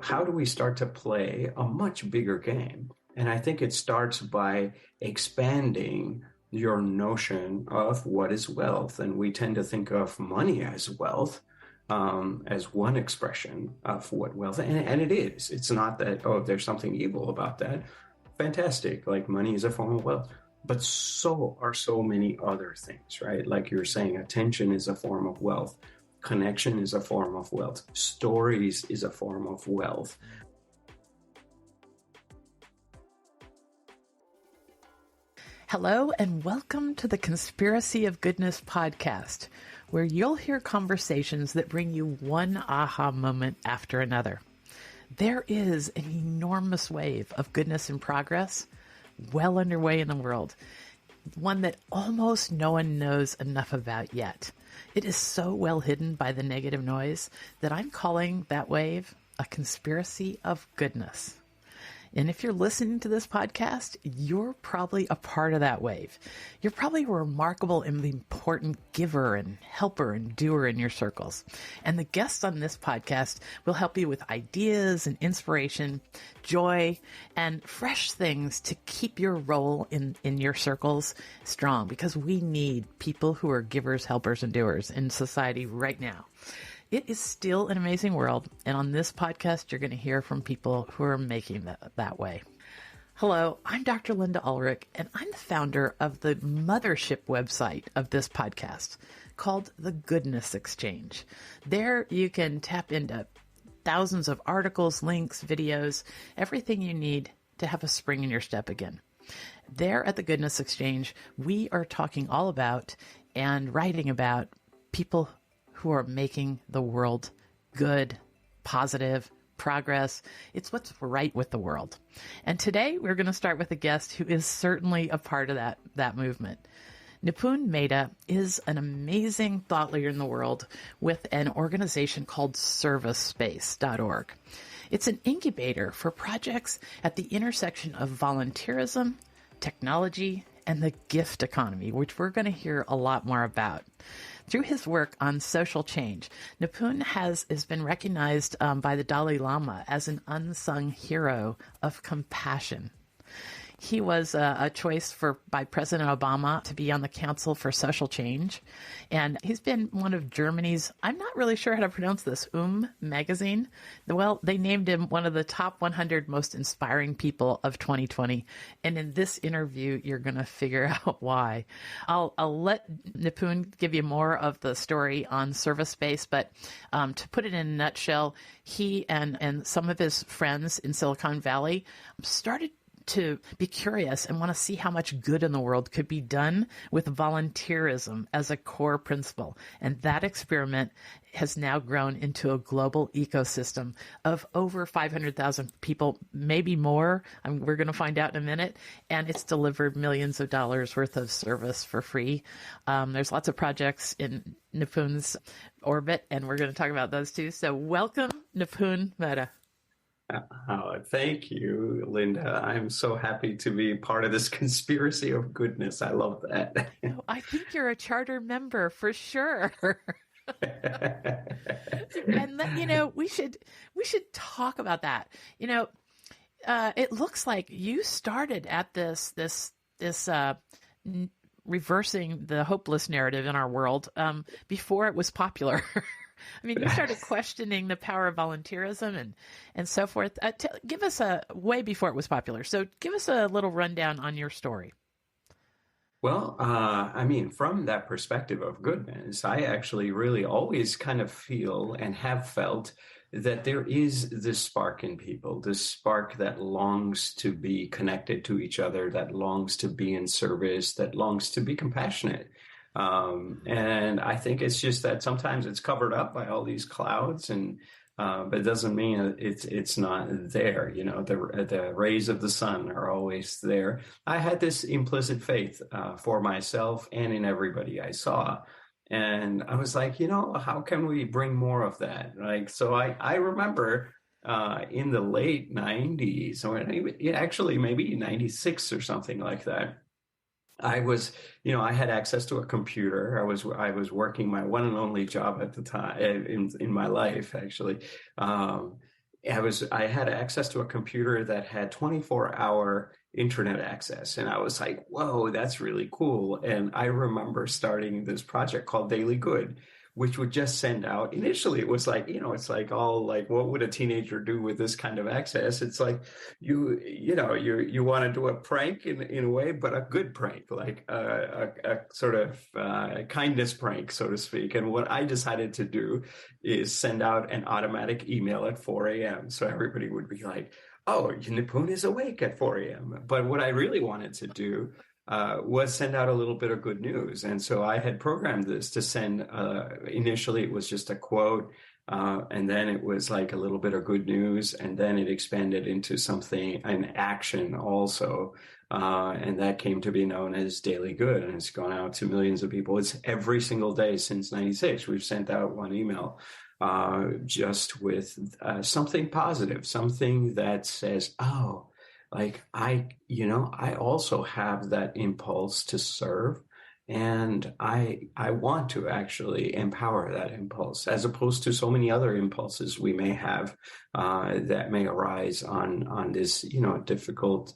how do we start to play a much bigger game? And I think it starts by expanding your notion of what is wealth. And we tend to think of money as wealth, as one expression of what wealth, and it is. It's not that, oh, there's something evil about that. Fantastic. Like money is a form of wealth. But so are so many other things, right? Like you're saying, attention is a form of wealth. Connection is a form of wealth. Stories is a form of wealth. Hello, and welcome to the Conspiracy of Goodness podcast, where you'll hear conversations that bring you one aha moment after another. There is an enormous wave of goodness and progress well underway in the world, one that almost no one knows enough about yet. It is so well hidden by the negative noise that I'm calling that wave a conspiracy of goodness. And if you're listening to this podcast, you're probably a part of that wave. You're probably a remarkable and important giver and helper and doer in your circles. And the guests on this podcast will help you with ideas and inspiration, joy, and fresh things to keep your role in your circles strong, because we need people who are givers, helpers, and doers in society right now. It is still an amazing world, and on this podcast, you're going to hear from people who are making that way. Hello, I'm Dr. Linda Ulrich, and I'm the founder of the mothership website of this podcast called The Goodness Exchange. There you can tap into thousands of articles, links, videos, everything you need to have a spring in your step again. There at The Goodness Exchange, we are talking all about and writing about people who are making the world good, positive, progress. It's what's right with the world. And today we're going to start with a guest who is certainly a part of that movement. Nipun Mehta is an amazing thought leader in the world with an organization called servicespace.org. It's an incubator for projects at the intersection of volunteerism, technology, and the gift economy, which we're going to hear a lot more about. Through his work on social change, Nipun has been recognized by the Dalai Lama as an unsung hero of compassion. He was a choice by President Obama to be on the Council for Social Change. And he's been one of Germany's, I'm not really sure how to pronounce this, magazine. Well, they named him one of the top 100 most inspiring people of 2020. And in this interview, you're going to figure out why. I'll let Nipun give you more of the story on Service Space, but to put it in a nutshell, he and some of his friends in Silicon Valley started to be curious and want to see how much good in the world could be done with volunteerism as a core principle. And that experiment has now grown into a global ecosystem of over 500,000 people, maybe more. We're going to find out in a minute. And it's delivered millions of dollars worth of service for free. There's lots of projects in Nipun's orbit, and we're going to talk about those too. So welcome, Nipun Mehta. Oh, thank you, Linda. I'm so happy to be part of this conspiracy of goodness. I love that. I think you're a charter member for sure. And we should talk about that. It looks like you started at this reversing the hopeless narrative in our world before it was popular. I mean, you started questioning the power of volunteerism and so forth. Give us way before it was popular. So give us a little rundown on your story. Well, from that perspective of goodness, I actually really always kind of feel and have felt that there is this spark in people, this spark that longs to be connected to each other, that longs to be in service, that longs to be compassionate. And I think it's just that sometimes it's covered up by all these clouds, but it doesn't mean it's not there. The rays of the sun are always there. I had this implicit faith for myself and in everybody I saw. And I was like, how can we bring more of that? So I remember in the late 90s, or actually maybe 96 or something like that, I was, I had access to a computer. I was working my one and only job at the time in my life, actually. I had access to a computer that had 24-hour internet access. And I was like, whoa, that's really cool. And I remember starting this project called Daily Good, which would just send out. Initially, it was like, it's like all like, what would a teenager do with this kind of access? It's like you want to do a prank in a way, but a good prank, like a sort of kindness prank, so to speak. And what I decided to do is send out an automatic email at 4 a.m. So everybody would be like, oh, Nipun is awake at 4 a.m. But what I really wanted to do was send out a little bit of good news. And so I had programmed this to send, initially it was just a quote, and then it was like a little bit of good news, and then it expanded into something, an action also. And that came to be known as Daily Good, and it's gone out to millions of people. It's every single day since 96. We've sent out one email just with something positive, something that says, oh, like I also have that impulse to serve, and I want to actually empower that impulse, as opposed to so many other impulses we may have that may arise on this difficult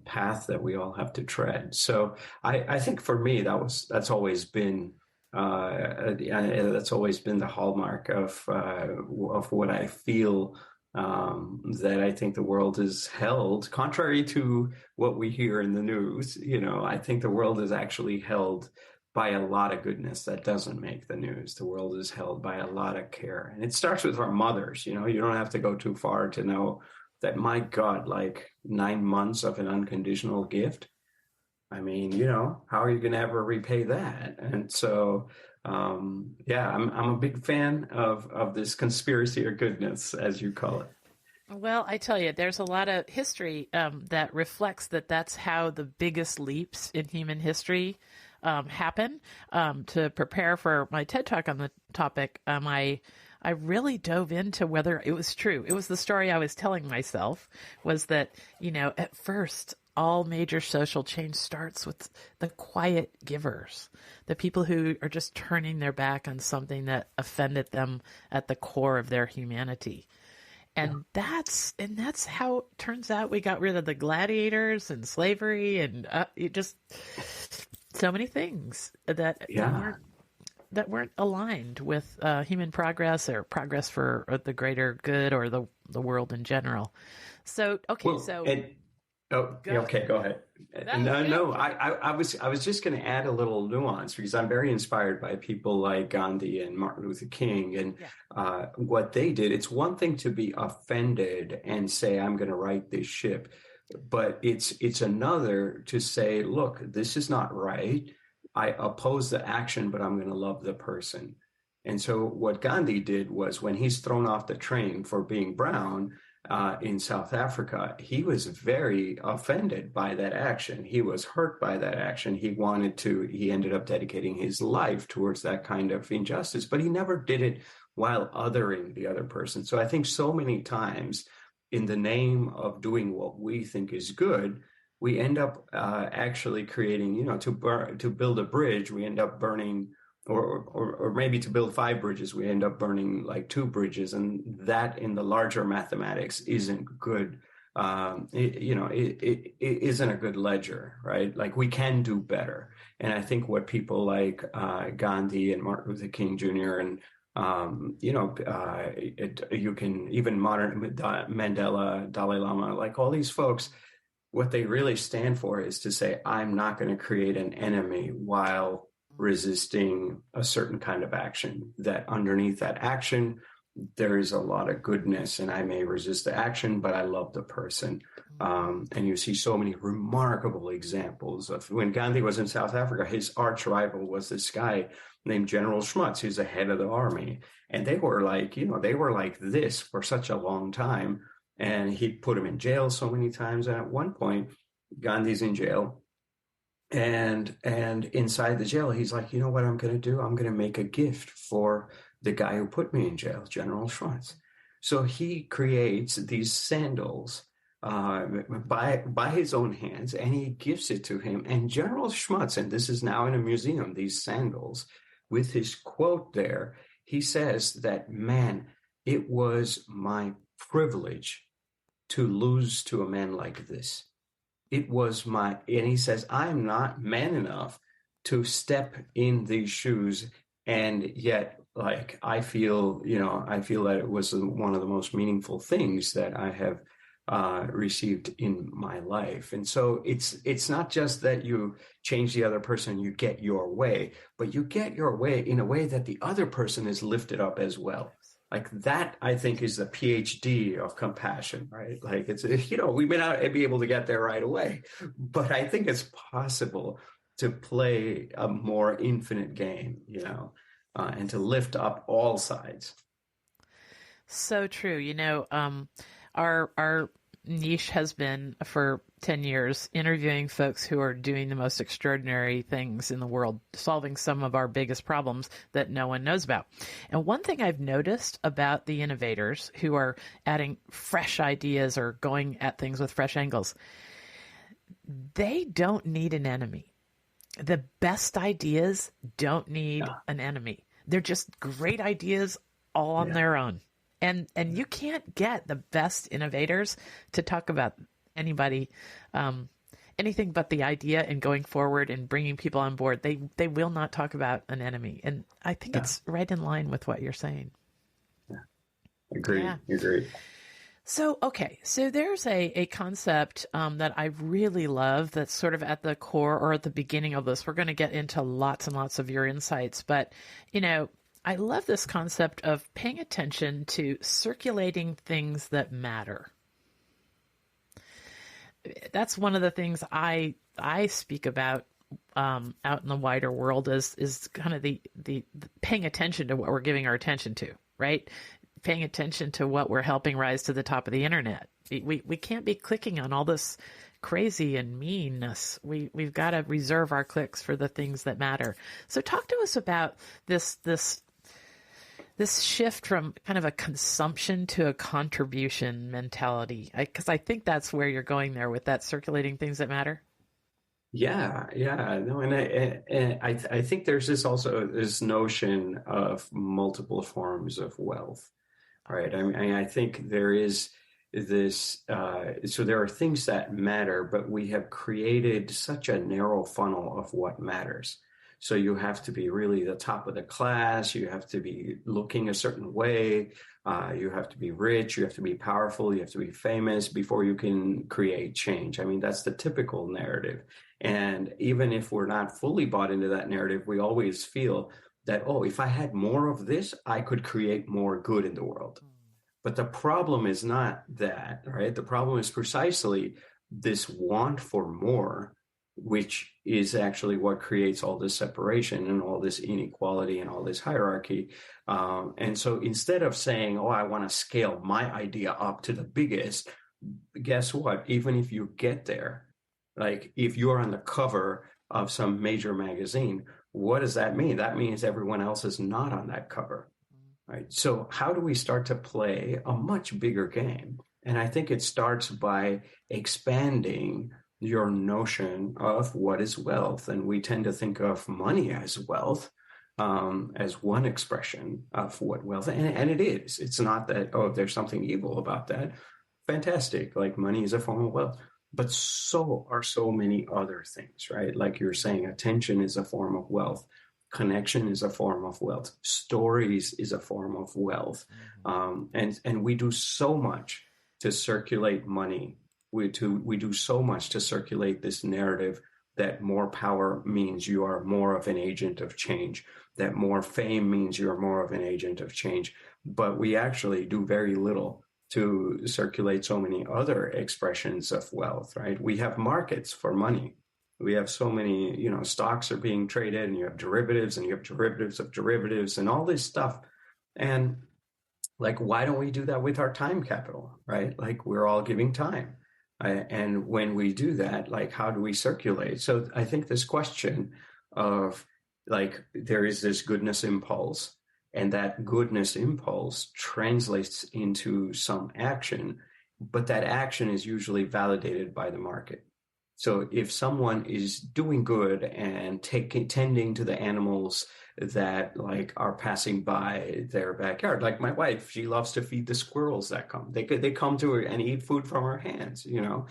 path that we all have to tread. So I think for me that's always been the hallmark of what I feel, that I think the world is held, contrary to what we hear in the news. I think the world is actually held by a lot of goodness that doesn't make the news. The world is held by a lot of care. And it starts with our mothers. You don't have to go too far to know that, my God, like 9 months of an unconditional gift. I mean, how are you going to ever repay that? And so, I'm a big fan of this conspiracy of goodness, as you call it. Well, I tell you, there's a lot of history that reflects that that's how the biggest leaps in human history happen. To prepare for my TED Talk on the topic, I really dove into whether it was true. It was the story I was telling myself, was that, at first, all major social change starts with the quiet givers, the people who are just turning their back on something that offended them at the core of their humanity. And that's how it turns out we got rid of the gladiators and slavery and it just so many things that weren't aligned with human progress or progress for the greater good or the world in general. So, okay, okay, go ahead. No, I was just going to add a little nuance, because I'm very inspired by people like Gandhi and Martin Luther King and what they did. It's one thing to be offended and say, I'm going to right this ship, but it's another to say, look, this is not right. I oppose the action, but I'm going to love the person. And so what Gandhi did was, when he's thrown off the train for being brown, in South Africa, he was very offended by that action. He was hurt by that action. He ended up dedicating his life towards that kind of injustice, but he never did it while othering the other person. So I think so many times, in the name of doing what we think is good, we end up actually creating, to build a bridge, we end up burning, or maybe to build 5 bridges, we end up burning like 2 bridges, and that in the larger mathematics isn't good. It isn't a good ledger, right? Like, we can do better, and I think what people like Gandhi and Martin Luther King Jr. and you can even modern Mandela, Dalai Lama, like all these folks, what they really stand for is to say, I'm not going to create an enemy while resisting a certain kind of action, that underneath that action, there is a lot of goodness, and I may resist the action, but I love the person. And you see so many remarkable examples of when Gandhi was in South Africa, his arch rival was this guy named General Smuts, who's the head of the army. And they were like this for such a long time. And he put him in jail so many times. And at one point, Gandhi's in jail. And inside the jail, he's like, you know what I'm going to do? I'm going to make a gift for the guy who put me in jail, General Schwartz. So he creates these sandals by his own hands, and he gives it to him. And General Schmutz, and this is now in a museum, these sandals, with his quote there, he says that, man, it was my privilege to lose to a man like this. It was and he says, I'm not man enough to step in these shoes. And yet, like, I feel that it was one of the most meaningful things that I have received in my life. And so it's not just that you change the other person, you get your way, but you get your way in a way that the other person is lifted up as well. Like that, I think, is the PhD of compassion, right? Like we may not be able to get there right away, but I think it's possible to play a more infinite game, and to lift up all sides. So true. Our niche has been for 10 years interviewing folks who are doing the most extraordinary things in the world, solving some of our biggest problems that no one knows about. And one thing I've noticed about the innovators who are adding fresh ideas or going at things with fresh angles, they don't need an enemy. The best ideas don't need an enemy. They're just great ideas all on their own. And you can't get the best innovators to talk about anybody, anything but the idea and going forward and bringing people on board. They will not talk about an enemy. And I think it's right in line with what you're saying. Yeah. Agreed. So there's a concept that I really love that's sort of at the core or at the beginning of this. We're going to get into lots and lots of your insights, but, I love this concept of paying attention to circulating things that matter. That's one of the things I speak about out in the wider world is kind of the paying attention to what we're giving our attention to, right? Paying attention to what we're helping rise to the top of the internet. We can't be clicking on all this crazy and meanness. We've got to reserve our clicks for the things that matter. So talk to us about this shift from kind of a consumption to a contribution mentality, because I think that's where you're going there with that circulating things that matter. Yeah, no, and I think there's this notion of multiple forms of wealth, right? I mean, I think there is this. So there are things that matter, but we have created such a narrow funnel of what matters. So you have to be really the top of the class. You have to be looking a certain way. You have to be rich. You have to be powerful. You have to be famous before you can create change. I mean, that's the typical narrative. And even if we're not fully bought into that narrative, we always feel that, if I had more of this, I could create more good in the world. But the problem is not that, right? The problem is precisely this want for more, which is actually what creates all this separation and all this inequality and all this hierarchy. And so instead of saying, I want to scale my idea up to the biggest, guess what? Even if you get there, like if you're on the cover of some major magazine, what does that mean? That means everyone else is not on that cover, right? So how do we start to play a much bigger game? And I think it starts by expanding your notion of what is wealth. And we tend to think of money as wealth, as one expression of what wealth, and it is. It's not that, there's something evil about that. Fantastic. Like money is a form of wealth, but so are so many other things, right? Like you're saying, attention is a form of wealth. Connection is a form of wealth. Stories is a form of wealth. And we do so much to circulate money. We do so much to circulate this narrative that more power means you are more of an agent of change, that more fame means you're more of an agent of change. But we actually do very little to circulate so many other expressions of wealth, right? We have markets for money. We have so many, stocks are being traded, and you have derivatives, and you have derivatives of derivatives and all this stuff. And like, why don't we do that with our time capital, right? Like we're all giving time. And when we do that, like, how do we circulate? So I think this question of like, there is this goodness impulse, and that goodness impulse translates into some action, but that action is usually validated by the market. So if someone is doing good and tending to the animals that like are passing by their backyard, like my wife, she loves to feed the squirrels that come. They come to her and eat food from her hands, you know.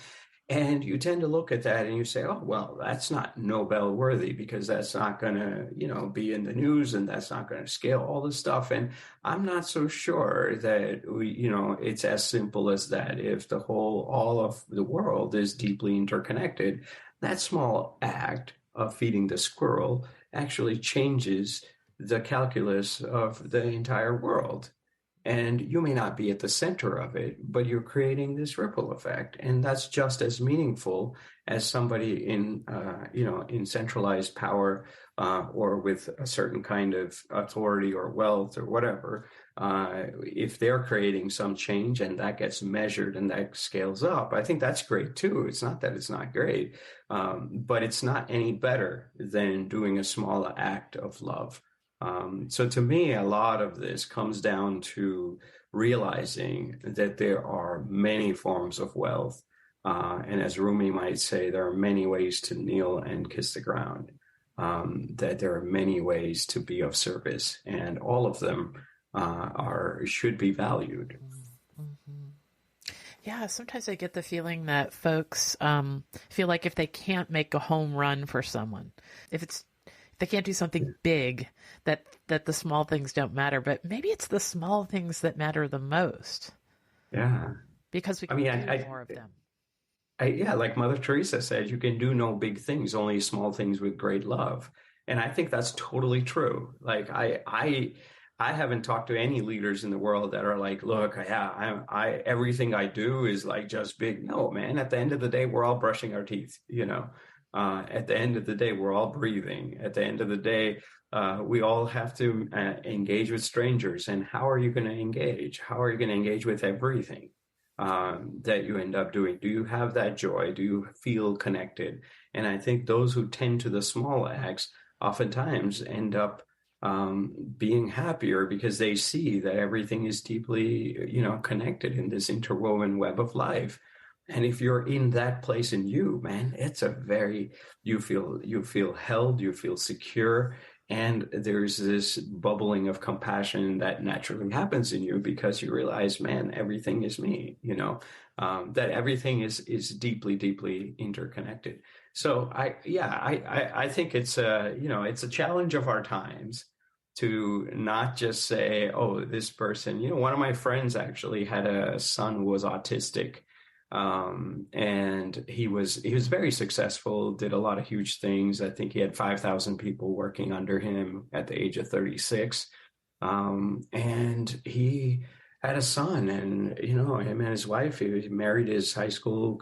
And you tend to look at that and you say, oh, well, that's not Nobel worthy because that's not going to, you know, be in the news and that's not going to scale all this stuff. And I'm not so sure that you know, it's as simple as that. If all of the world is deeply interconnected, that small act of feeding the squirrel actually changes the calculus of the entire world. And you may not be at the center of it, but you're creating this ripple effect, and that's just as meaningful as somebody in, you know, in centralized power or with a certain kind of authority or wealth or whatever. If they're creating some change and that gets measured and that scales up, I think that's great too. It's not that it's not great, but it's not any better than doing a small act of love. So to me, a lot of this comes down to realizing that there are many forms of wealth. And as Rumi might say, there are many ways to kneel and kiss the ground, that there are many ways to be of service, and all of them should be valued. Mm-hmm. Yeah, sometimes I get the feeling that folks feel like if they can't make a home run for someone, if they can't do something big, that the small things don't matter. But maybe it's the small things that matter the most. Yeah. Because we can do more of them. Yeah, like Mother Teresa said, you can do no big things, only small things with great love. And I think that's totally true. Like I haven't talked to any leaders in the world that are like, look, yeah, everything I do is like just big. No, man, at the end of the day, we're all brushing our teeth, you know. At the end of the day, we're all breathing. At the end of the day, we all have to engage with strangers. And how are you going to engage? How are you going to engage with everything that you end up doing? Do you have that joy? Do you feel connected? And I think those who tend to the small acts oftentimes end up being happier because they see that everything is deeply, you know, connected in this interwoven web of life. And if you're in that place in you, man, it's you feel held, you feel secure, and there's this bubbling of compassion that naturally happens in you because you realize, man, everything is me, you know, that everything is deeply, deeply interconnected. So I think it's it's a challenge of our times to not just say, oh, this person, you know, one of my friends actually had a son who was autistic. And he was very successful, did a lot of huge things. I think he had 5,000 people working under him at the age of 36. And he had a son, and, you know, him and his wife, he married his high school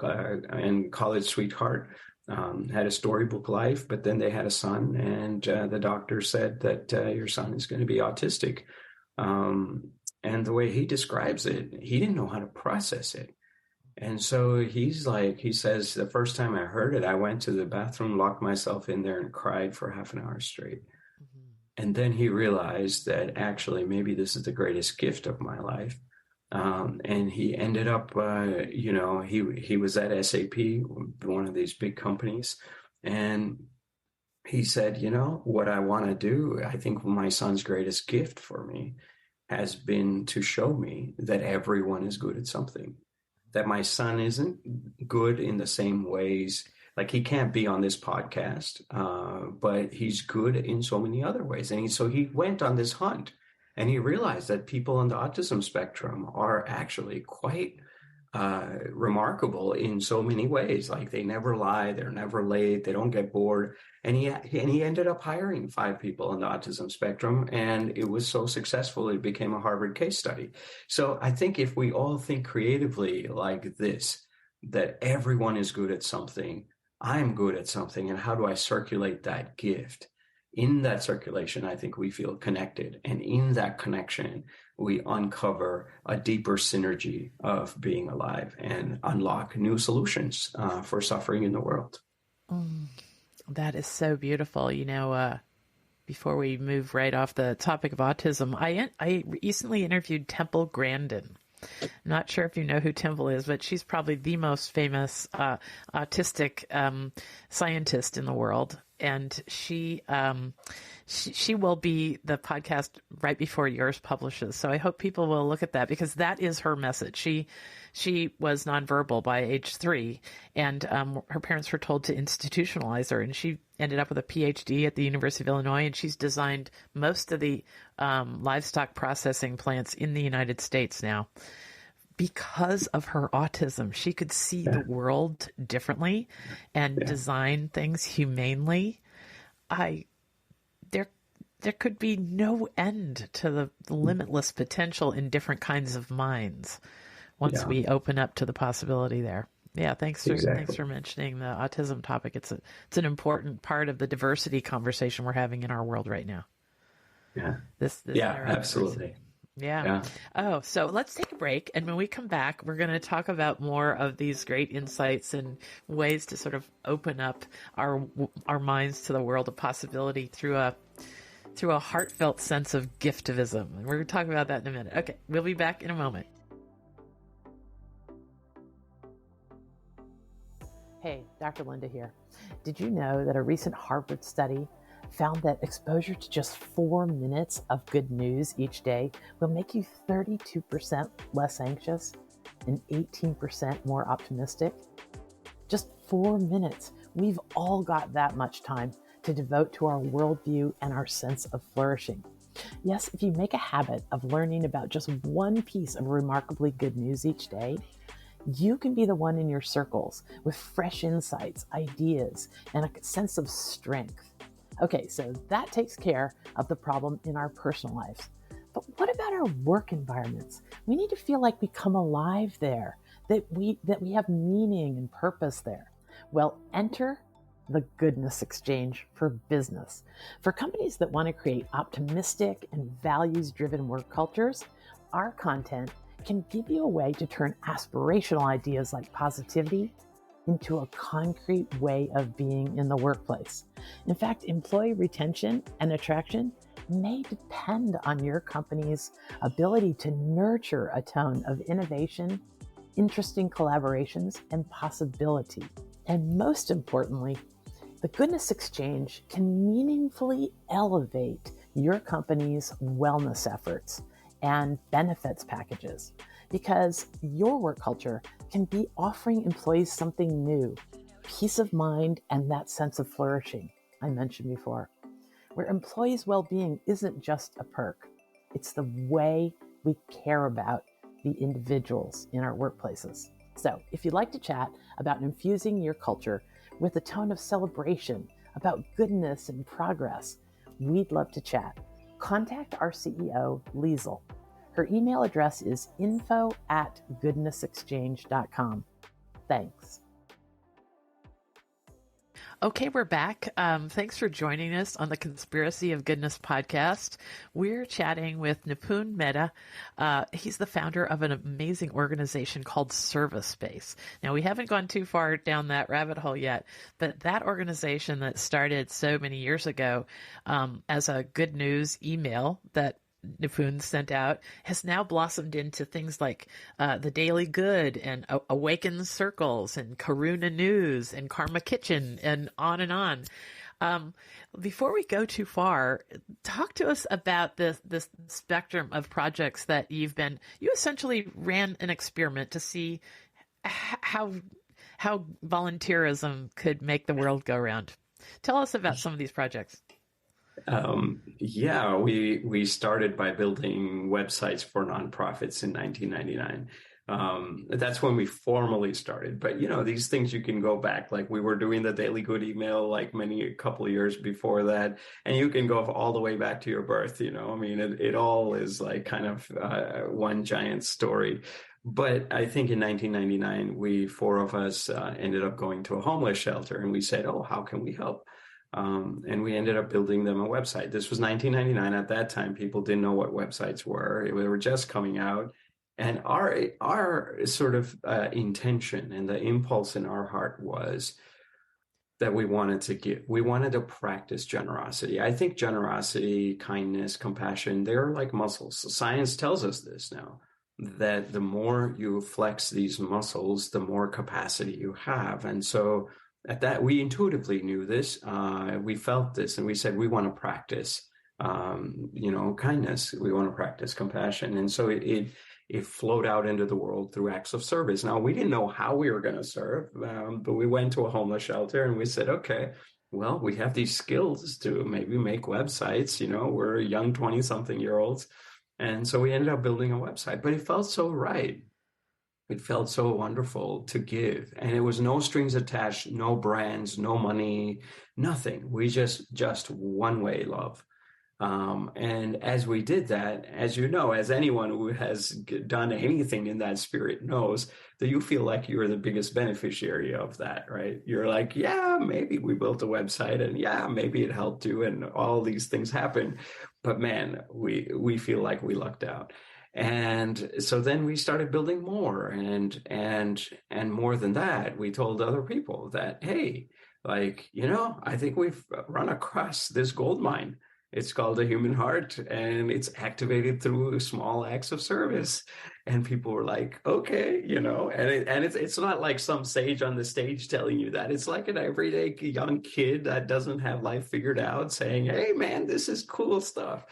and college sweetheart, had a storybook life, but then they had a son, and the doctor said that your son is going to be autistic. And the way he describes it, he didn't know how to process it. And so he says, the first time I heard it, I went to the bathroom, locked myself in there and cried for half an hour straight. Mm-hmm. And then he realized that actually, maybe this is the greatest gift of my life. And he ended up, he was at SAP, one of these big companies. And he said, you know, what I want to do, I think my son's greatest gift for me has been to show me that everyone is good at something. That my son isn't good in the same ways. Like, he can't be on this podcast, but he's good in so many other ways. And so he went on this hunt, and he realized that people on the autism spectrum are actually quite remarkable in so many ways. Like, they never lie, they're never late, they don't get bored. And he ended up hiring 5 people on the autism spectrum, and it was so successful it became a Harvard case study. So I think if we all think creatively like this, that everyone is good at something, I'm good at something, and how do I circulate that gift? In that circulation, I think we feel connected. And in that connection, we uncover a deeper synergy of being alive and unlock new solutions for suffering in the world. That is so beautiful. You know, before we move right off the topic of autism, I recently interviewed Temple Grandin. Not sure if you know who Timble is, but she's probably the most famous autistic scientist in the world. And she will be the podcast right before yours publishes. So I hope people will look at that, because that is her message. She was nonverbal by age 3, and her parents were told to institutionalize her, and she ended up with a PhD at the University of Illinois, and she's designed most of the livestock processing plants in the United States now. Because of her autism, she could see the world differently and design things humanely. There could be no end to the limitless potential in different kinds of minds once we open up to the possibility there. Yeah, thanks for mentioning the autism topic. It's an important part of the diversity conversation we're having in our world right now. Yeah. This Absolutely. Yeah. Oh, so let's take a break. And when we come back, we're going to talk about more of these great insights and ways to sort of open up our minds to the world of possibility through a heartfelt sense of giftivism. And we're going to talk about that in a minute. Okay, we'll be back in a moment. Hey, Dr. Linda here. Did you know that a recent Harvard study found that exposure to just 4 minutes of good news each day will make you 32% less anxious and 18% more optimistic? Just 4 minutes. We've all got that much time to devote to our worldview and our sense of flourishing. Yes, if you make a habit of learning about just one piece of remarkably good news each day, you can be the one in your circles with fresh insights, ideas, and a sense of strength. Okay, so that takes care of the problem in our personal lives. But what about our work environments? We need to feel like we come alive there, that we have meaning and purpose there. Well, enter the Goodness Exchange for business. For companies that want to create optimistic and values-driven work cultures, our content can give you a way to turn aspirational ideas like positivity into a concrete way of being in the workplace. In fact, employee retention and attraction may depend on your company's ability to nurture a tone of innovation, interesting collaborations, and possibility. And most importantly, the Goodness Exchange can meaningfully elevate your company's wellness efforts and benefits packages, because your work culture can be offering employees something new, peace of mind, and that sense of flourishing I mentioned before, where employees' well-being isn't just a perk. It's the way we care about the individuals in our workplaces. So if you'd like to chat about infusing your culture with a tone of celebration, about goodness and progress, we'd love to chat. Contact our CEO, Liesl. Her email address is info@goodnessexchange.com. Thanks. Okay, we're back. Thanks for joining us on the Conspiracy of Goodness podcast. We're chatting with Nipun Mehta. He's the founder of an amazing organization called Service Space. Now, we haven't gone too far down that rabbit hole yet, but that organization that started so many years ago as a good news email that Nipun sent out has now blossomed into things like the Daily Good and Awaken Circles and Karuna News and Karma Kitchen and on and on. Before we go too far, talk to us about this spectrum of projects that you essentially ran an experiment to see how volunteerism could make the world go round. Tell us about some of these projects. We started by building websites for nonprofits in 1999. That's when we formally started. But, these things you can go back, like we were doing the Daily Good email, like a couple of years before that. And you can go all the way back to your birth, it all is like kind of one giant story. But I think in 1999, four of us ended up going to a homeless shelter, and we said, oh, how can we help? And we ended up building them a website. This was 1999. At that time, people didn't know what websites were. They were just coming out. And our sort of intention and the impulse in our heart was that we wanted to give. We wanted to practice generosity. I think generosity, kindness, compassion, they're like muscles. Science tells us this now. that the more you flex these muscles, the more capacity you have. And so at that, we intuitively knew this. We felt this, and we said, we want to practice, kindness. We want to practice compassion. And so it flowed out into the world through acts of service. Now, we didn't know how we were going to serve, but we went to a homeless shelter and we said, okay, well, we have these skills to maybe make websites. We're young 20-something-year-olds. And so we ended up building a website, but it felt so right. It felt so wonderful to give. And it was no strings attached, no brands, no money, nothing. We just one way love. And as we did that, as you know, as anyone who has done anything in that spirit knows, that you feel like you're the biggest beneficiary of that, right? You're like, yeah, maybe we built a website, and yeah, maybe it helped you, and all these things happen. But man, we feel like we lucked out. And so then we started building more, and more than that, we told other people that, hey, I think we've run across this gold mine. It's called the human heart, and it's activated through small acts of service. And people were like, okay, and it's not like some sage on the stage telling you that. It's like an everyday young kid that doesn't have life figured out saying, hey, man, this is cool stuff.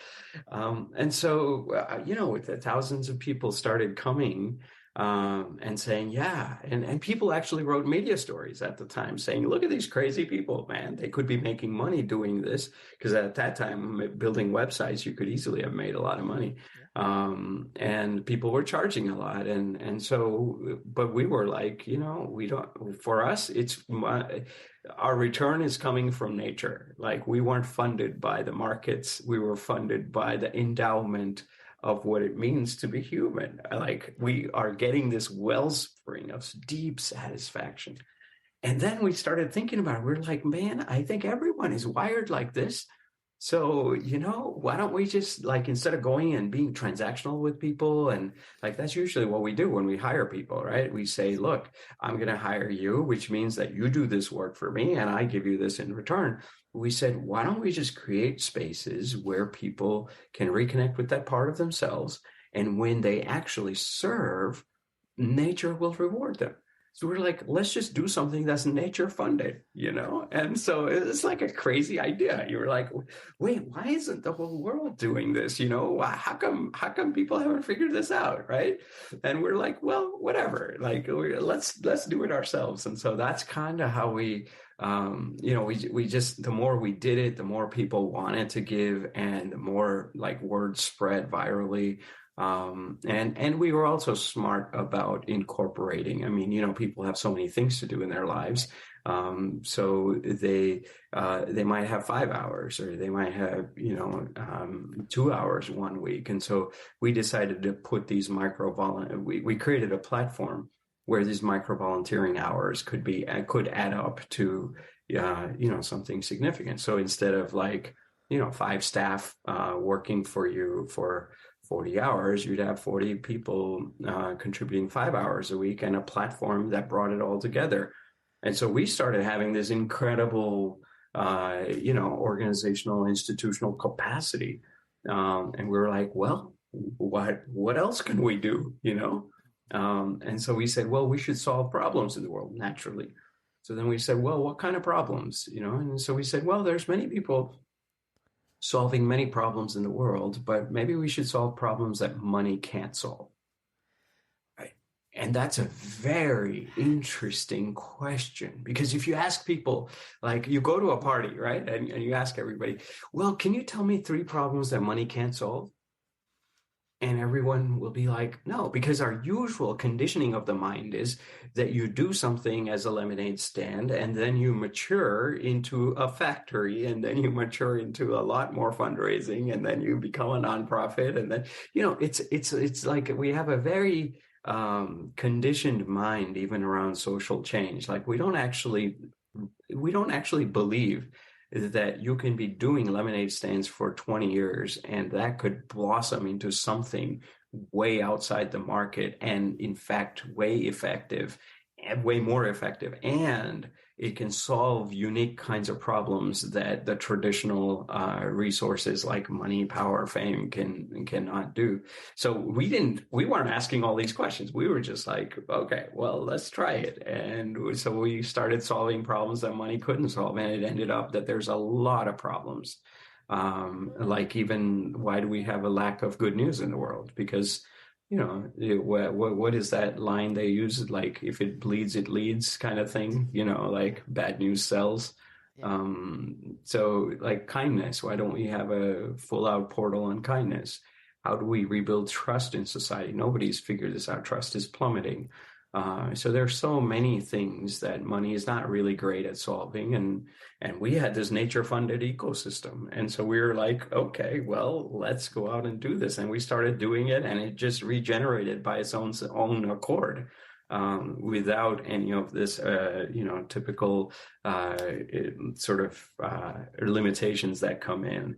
And so, the thousands of people started coming and saying, yeah. And people actually wrote media stories at the time saying, look at these crazy people, man. They could be making money doing this. Because at that time, building websites, you could easily have made a lot of money. And people were charging a lot. And so, but we were like, for us, our return is coming from nature. Like, we weren't funded by the markets. We were funded by the endowment of what it means to be human. Like, we are getting this wellspring of deep satisfaction. And then we started thinking about it. We're like, man, I think everyone is wired like this. So, why don't we just, like, instead of going and being transactional with people, and like, that's usually what we do when we hire people, right? We say, look, I'm going to hire you, which means that you do this work for me and I give you this in return. We said, why don't we just create spaces where people can reconnect with that part of themselves? And when they actually serve, nature will reward them. So we're like, let's just do something that's nature funded, And so it's like a crazy idea. You were like, wait, why isn't the whole world doing this? How come people haven't figured this out, right? And we're like, well, whatever. Like, let's do it ourselves. And so that's kind of how we we just, the more we did it, the more people wanted to give, and the more, like, word spread virally. And we were also smart about incorporating. I mean, people have so many things to do in their lives. So they might have 5 hours, or they might have, 2 hours one week. And so we decided to put these we created a platform where these micro volunteering hours could add up to, something significant. So instead of, like, 5 staff working for you for 40 hours, you'd have 40 people contributing 5 hours a week, and a platform that brought it all together. And so we started having this incredible, organizational, institutional capacity. And we were like, well, what else can we do, And so we said, well, we should solve problems in the world naturally. So then we said, well, what kind of problems, And so we said, well, there's many people solving many problems in the world, but maybe we should solve problems that money can't solve. Right? And that's a very interesting question, because if you ask people, like, you go to a party, right? And you ask everybody, well, can you tell me 3 problems that money can't solve? And everyone will be like, no, because our usual conditioning of the mind is that you do something as a lemonade stand, and then you mature into a factory, and then you mature into a lot more fundraising, and then you become a nonprofit. And then, it's like we have a very conditioned mind, even around social change. Like, we don't actually believe that you can be doing lemonade stands for 20 years and that could blossom into something way outside the market, and in fact way effective and way more effective, and it can solve unique kinds of problems that the traditional resources like money, power, fame cannot do. So we weren't asking all these questions. We were just like, okay, well, let's try it. And so we started solving problems that money couldn't solve, and it ended up that there's a lot of problems. Like even why do we have a lack of good news in the world? Because what is that line they use? Like, if it bleeds, it leads kind of thing, like bad news sells. Yeah. So like kindness, why don't we have a full out portal on kindness? How do we rebuild trust in society? Nobody's figured this out. Trust is plummeting. So there's so many things that money is not really great at solving. And we had this nature funded ecosystem. And so we were like, okay, well, let's go out and do this. And we started doing it, and it just regenerated by its own accord. Without any of this, typical sort of limitations that come in.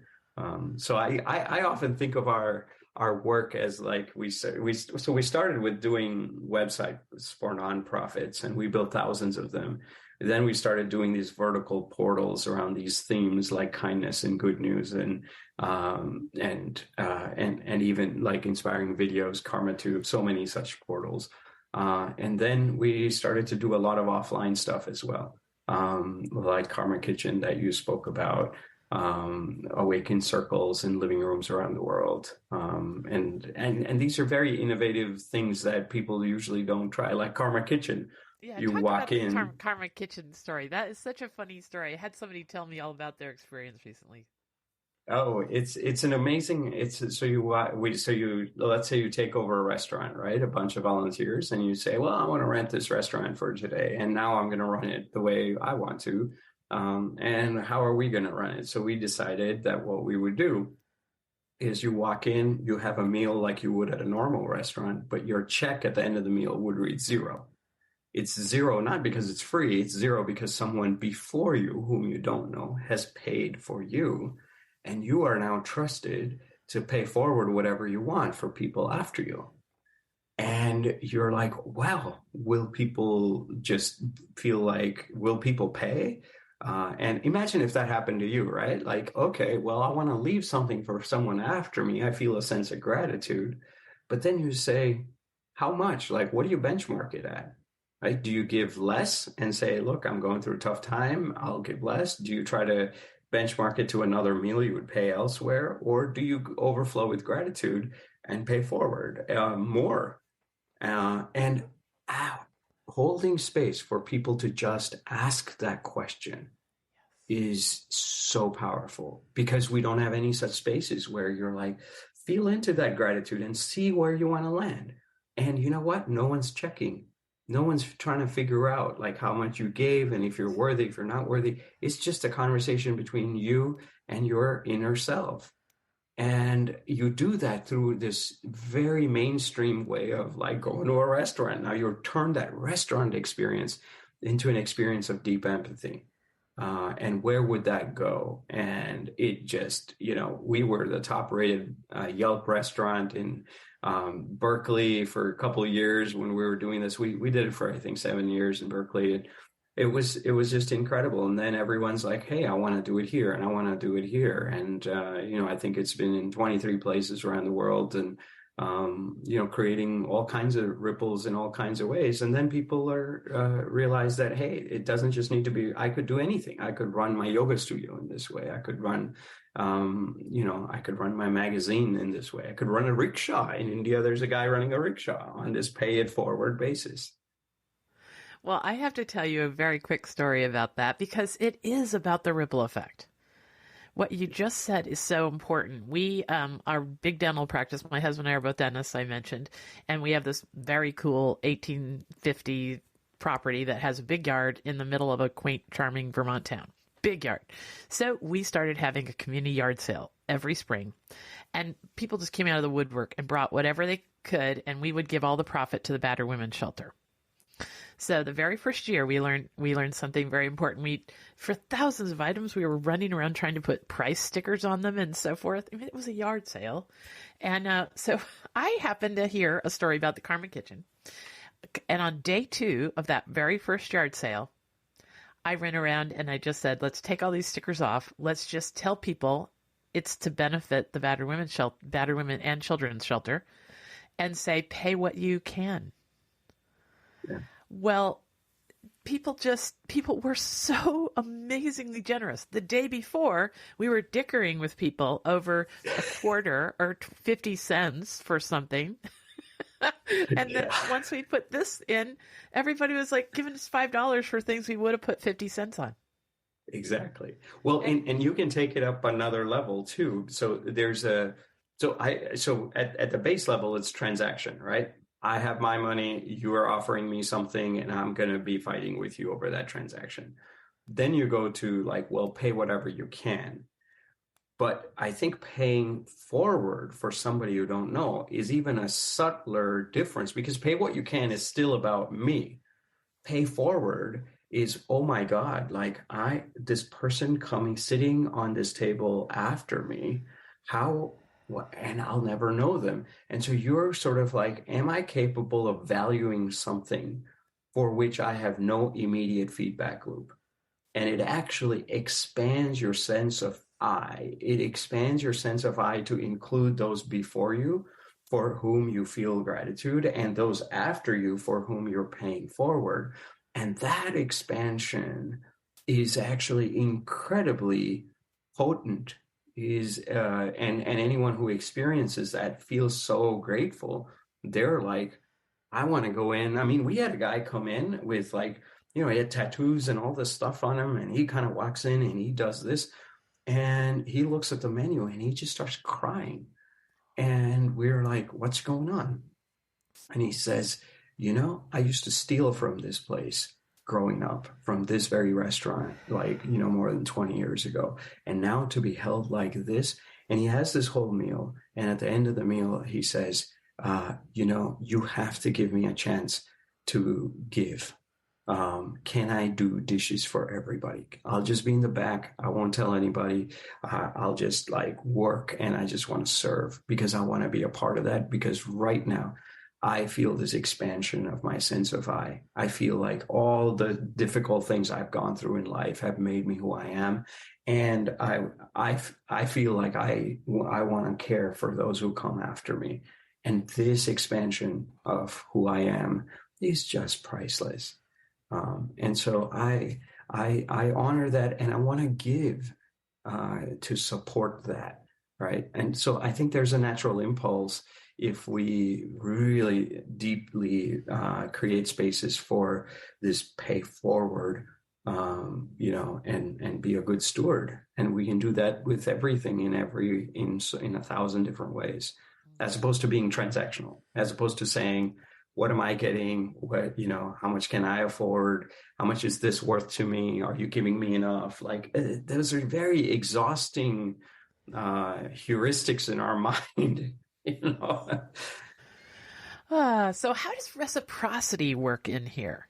So I often think of our work as like we started with doing websites for nonprofits, and we built thousands of them. Then we started doing these vertical portals around these themes like kindness and good news, and even like inspiring videos, KarmaTube, so many such portals. And then we started to do a lot of offline stuff as well, like Karma Kitchen that you spoke about, awaken circles in living rooms around the world. And these are very innovative things that people usually don't try, like Karma Kitchen. Yeah, You talk walk about the in. Karma Kitchen story. That is such a funny story. I had somebody tell me all about their experience recently. Oh, it's an amazing. So you let's say you take over a restaurant, right? A bunch of volunteers, and you say, well, I want to rent this restaurant for today, and now I'm going to run it the way I want to. And how are we going to run it? So we decided that what we would do is you walk in, you have a meal like you would at a normal restaurant, but your check at the end of the meal would read zero. It's zero, not because it's free. It's zero because someone before you, whom you don't know, has paid for you. And you are now trusted to pay forward whatever you want for people after you. And you're like, well, will people pay? And imagine if that happened to you, right? Like, okay, well, I want to leave something for someone after me. I feel a sense of gratitude. But then you say, how much? Like, what do you benchmark it at? Right? Do you give less and say, look, I'm going through a tough time, I'll give less? Do you try to benchmark it to another meal you would pay elsewhere? Or do you overflow with gratitude and pay forward more? And holding space for people to just ask that question is so powerful, because we don't have any such spaces where you're like, feel into that gratitude and see where you want to land. And you know what? No one's checking. No one's trying to figure out like how much you gave and if you're worthy, if you're not worthy. It's just a conversation between you and your inner self. And you do that through this very mainstream way of like going to a restaurant. Now you've turned that restaurant experience into an experience of deep empathy. And where would that go? And it just, we were the top rated Yelp restaurant in Berkeley for a couple of years when we were doing this. We did it for, I think, 7 years in Berkeley. It was just incredible. And then everyone's like, hey, I want to do it here and I want to do it here. And, I think it's been in 23 places around the world, and, creating all kinds of ripples in all kinds of ways. And then people realize that, hey, it doesn't just need to be, I could do anything. I could run my yoga studio in this way. I could run, I could run my magazine in this way. I could run a rickshaw. In India, there's a guy running a rickshaw on this pay it forward basis. Well, I have to tell you a very quick story about that, because it is about the ripple effect. What you just said is so important. We are big dental practice. My husband and I are both dentists, I mentioned, and we have this very cool 1850 property that has a big yard in the middle of a quaint, charming Vermont town. Big yard. So we started having a community yard sale every spring, and people just came out of the woodwork and brought whatever they could, and we would give all the profit to the battered women's shelter. So the very first year we learned something very important. For thousands of items, we were running around trying to put price stickers on them and so forth. I mean, it was a yard sale. And so I happened to hear a story about the Karma Kitchen. And on day 2 of that very first yard sale, I ran around and I just said, let's take all these stickers off. Let's just tell people it's to benefit the battered women and children's shelter, and say, pay what you can. Yeah. Well, people were so amazingly generous. The day before, we were dickering with people over a quarter or 50 cents for something. And then once we put this in, everybody was like giving us $5 for things we would have put 50 cents on. Exactly. Well, and you can take it up another level too. So at the base level, it's transaction, right? I have my money, you are offering me something, and I'm going to be fighting with you over that transaction. Then you go to like, well, pay whatever you can. But I think paying forward for somebody you don't know is even a subtler difference, because pay what you can is still about me. Pay forward is, oh my God, like this person coming, sitting on this table after me, and I'll never know them. And so you're sort of like, am I capable of valuing something for which I have no immediate feedback loop? And it actually expands your sense of I. It expands your sense of I to include those before you for whom you feel gratitude, and those after you for whom you're paying forward. And that expansion is actually incredibly potent. And anyone who experiences that feels so grateful. They're like, I want to go in. I mean, we had a guy come in with like, he had tattoos and all this stuff on him, and he kind of walks in and he does this, and he looks at the menu and he just starts crying. And we're like, what's going on? And he says, I used to steal from this place growing up, from this very restaurant, like, more than 20 years ago. And now to be held like this. And he has this whole meal. And at the end of the meal, he says, you have to give me a chance to give. Can I do dishes for everybody? I'll just be in the back. I won't tell anybody. I'll just like work, and I just want to serve because I want to be a part of that. Because right now I feel this expansion of my sense of I. I feel like all the difficult things I've gone through in life have made me who I am. And I feel like I want to care for those who come after me. And this expansion of who I am is just priceless. And so I honor that, and I want to give to support that, right? And so I think there's a natural impulse, if we really deeply create spaces for this pay forward, and be a good steward. And we can do that with everything in 1,000 different ways, as opposed to being transactional, as opposed to saying, what am I getting? How much can I afford? How much is this worth to me? Are you giving me enough? Like, those are very exhausting heuristics in our mind, So how does reciprocity work in here?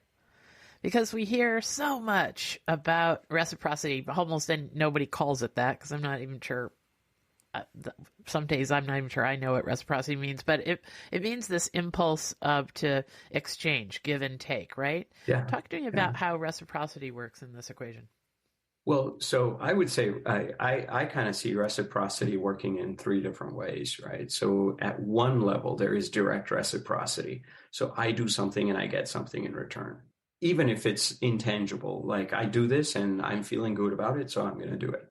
Because we hear so much about reciprocity, almost nobody calls it that, because I'm not even sure. Some days I'm not even sure I know what reciprocity means, but it means this impulse to exchange, give and take, right? Yeah. Talk to me about how reciprocity works in this equation. Well, so I would say I kind of see reciprocity working in 3 different ways, right? So at one level, there is direct reciprocity. So I do something and I get something in return, even if it's intangible. Like, I do this and I'm feeling good about it, so I'm going to do it,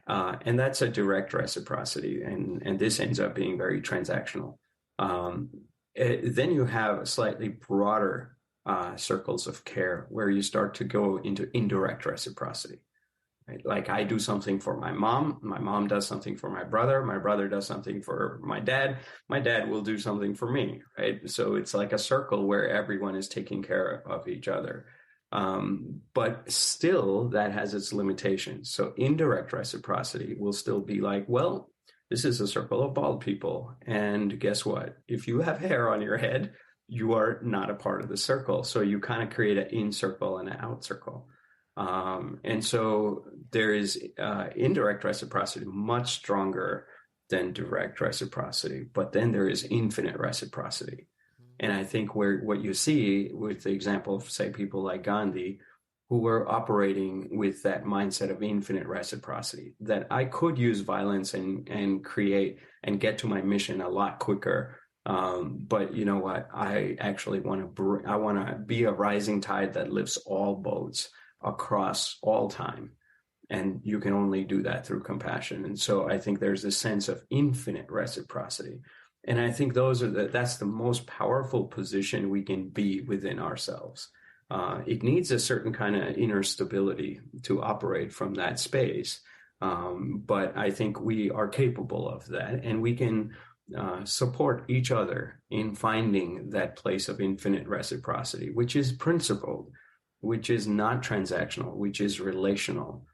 and that's a direct reciprocity. And this ends up being very transactional. Then you have slightly broader circles of care where you start to go into indirect reciprocity. Right? Like, I do something for my mom does something for my brother does something for my dad will do something for me, right? So it's like a circle where everyone is taking care of each other. But still, that has its limitations. So indirect reciprocity will still be like, well, this is a circle of bald people. And guess what? If you have hair on your head, you are not a part of the circle. So you kind of create an in circle and an out circle. And so there is indirect reciprocity much stronger than direct reciprocity, but then there is infinite reciprocity. And I think what you see with the example of, say, people like Gandhi, who were operating with that mindset of infinite reciprocity, that I could use violence and create and get to my mission a lot quicker. But you know what? I actually I want to be a rising tide that lifts all boats across all time. And you can only do that through compassion. And so I think there's a sense of infinite reciprocity. And I think that's the most powerful position we can be within ourselves. It needs a certain kind of inner stability to operate from that space. But I think we are capable of that, and we can support each other in finding that place of infinite reciprocity, which is principled, which is not transactional, which is relational,